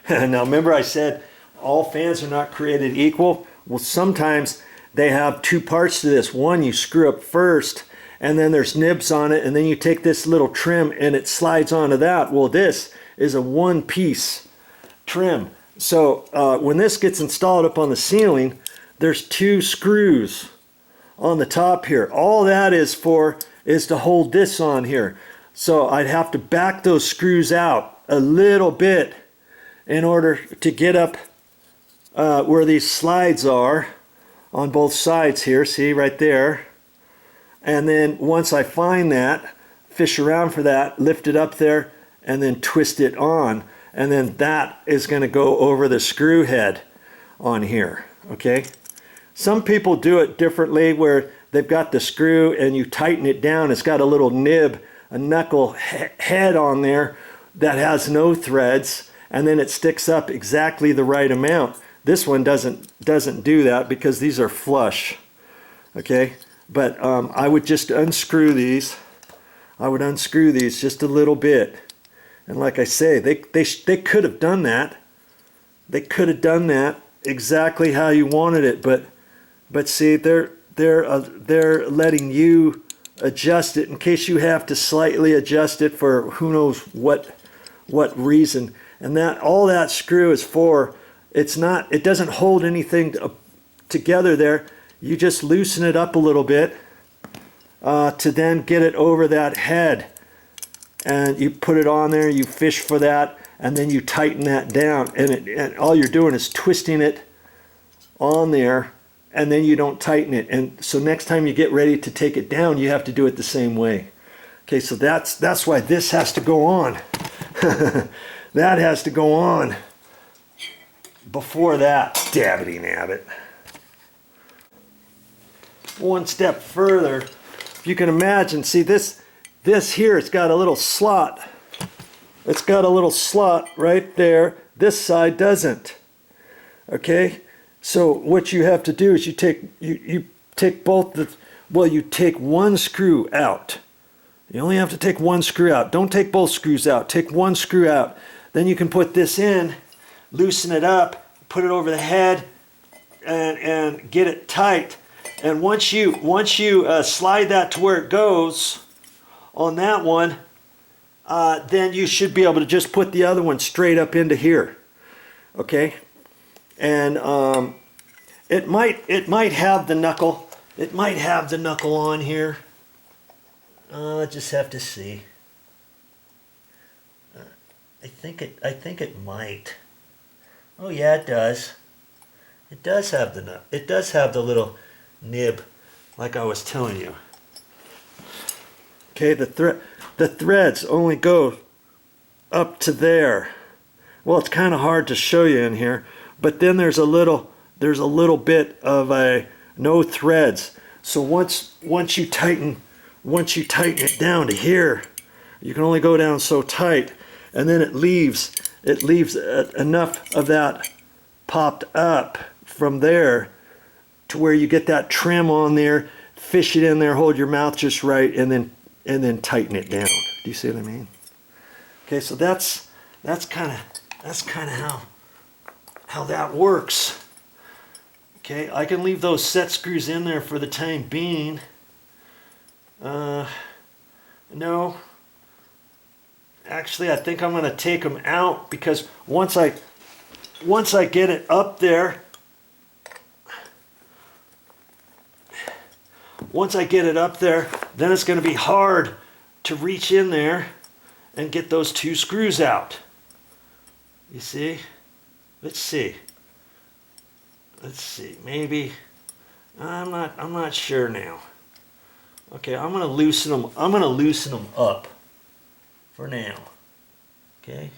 Now remember I said all fans are not created equal? Well, sometimes they have two parts to this. One, you screw up first, and then there's nibs on it, and then you take this little trim and it slides onto that. Well, this is a one-piece trim. So when this gets installed up on the ceiling, there's two screws on the top here. All that is for is to hold this on here. So I'd have to back those screws out a little bit in order to get up where these slides are on both sides here. See right there. And then once I find that, fish around for that, lift it up there, and then twist it on. And then that is going to go over the screw head on here. Okay. Some people do it differently where they've got the screw and you tighten it down. It's got a little nib, a knuckle head on there that has no threads, and then it sticks up exactly the right amount. This one doesn't do that because these are flush. Okay, but I would just unscrew these. I would unscrew these just a little bit, and like I say, they could have done that. They could have done that exactly how you wanted it, but see, they're letting you adjust it in case you have to slightly adjust it for who knows what reason. And that all that screw is for, it doesn't hold anything together there. You just loosen it up a little bit to then get it over that head, and you put it on there, you fish for that, and then you tighten that down, and all you're doing is twisting it on there, and then you don't tighten it. And so next time you get ready to take it down, you have to do it the same way. Okay, so that's why this has to go on. That has to go on before that. Dabbity nabbit. One step further, you can imagine, see this here, it's got a little slot. It's got a little slot right there. This side doesn't. Okay? So what you have to do is you take both you take one screw out. You only have to take one screw out. Don't take both screws out. Take one screw out. Then you can put this in, loosen it up, put it over the head, and get it tight. And once you slide that to where it goes on that one, then you should be able to just put the other one straight up into here. Okay? And it might have the knuckle. It might have the knuckle on here. I'll just have to see. I think it might. Oh yeah, it does. It does have the nut. It does have the little nib, like I was telling you. Okay, the threads only go up to there. Well, it's kind of hard to show you in here, but then there's a little bit of no threads. So once you tighten it down to here, you can only go down so tight, and then it leaves enough of that popped up from there to where you get that trim on there, fish it in there, hold your mouth just right, and then tighten it down. Do you see what I mean? Okay, so that's kind of how that works. Okay, I can leave those set screws in there for the time being. No, actually I think I'm going to take them out, because once I get it up there, then it's going to be hard to reach in there and get those two screws out. You see? Let's see. Maybe I'm not sure now. Okay, I'm going to loosen them up for now. Okay?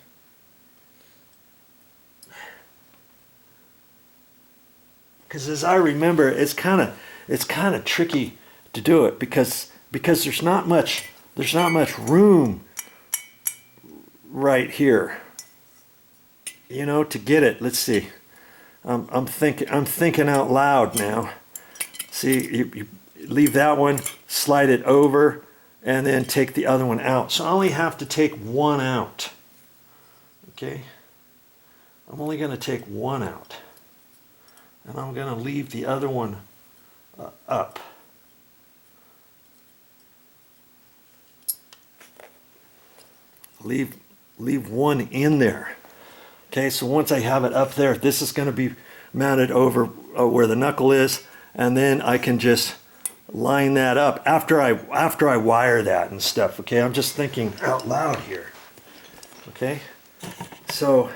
Because as I remember, it's kind of tricky to do it because there's not much room right here, you know, to get it. Let's see. I'm thinking out loud now. See, you leave that one, slide it over, and then take the other one out. So I only have to take one out. Okay. I'm only going to take one out. And I'm going to leave the other one up. Leave one in there. Okay, so once I have it up there, this is going to be mounted over where the knuckle is, and then I can just line that up after I wire that and stuff. Okay, I'm just thinking out loud here. Okay, so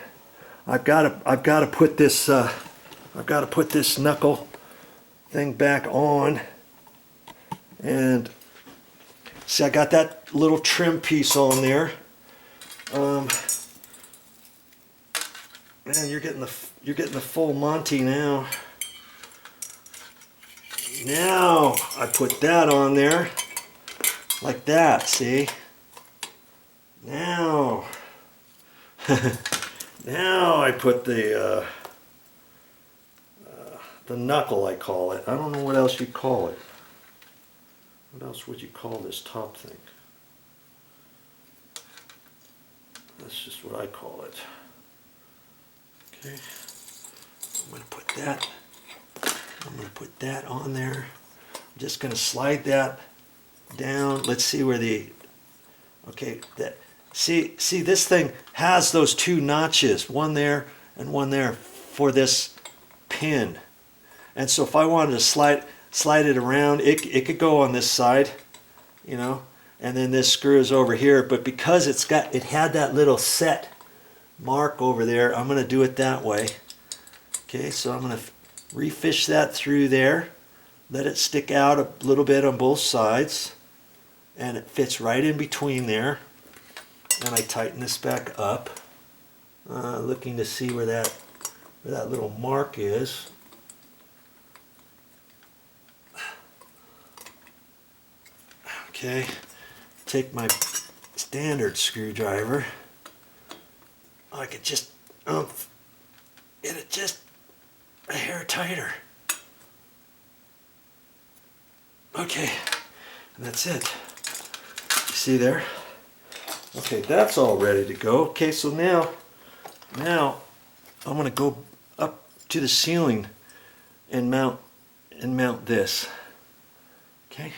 I've got to put this knuckle thing back on, and see, I got that little trim piece on there. Man, you're getting the full Monty now. Now I put that on there like that. See? Now, now I put the knuckle, I call it. I don't know what else you call it. What else would you call this top thing? That's just what I call it. Okay, I'm going to put that on there. I'm just going to slide that down. Let's see where okay, see this thing has those two notches, one there and one there for this pin. And so if I wanted to slide it around, it could go on this side, you know, and then this screw is over here, but because it had that little set mark over there, I'm going to do it that way. Okay, so I'm going to refish that through there, let it stick out a little bit on both sides, and it fits right in between there. And I tighten this back up, looking to see where that little mark is. Okay, take my standard screwdriver. I could just get it just a hair tighter. Okay, and that's it. You see there? Okay, that's all ready to go. Okay, so now I'm going to go up to the ceiling and mount this. Okay.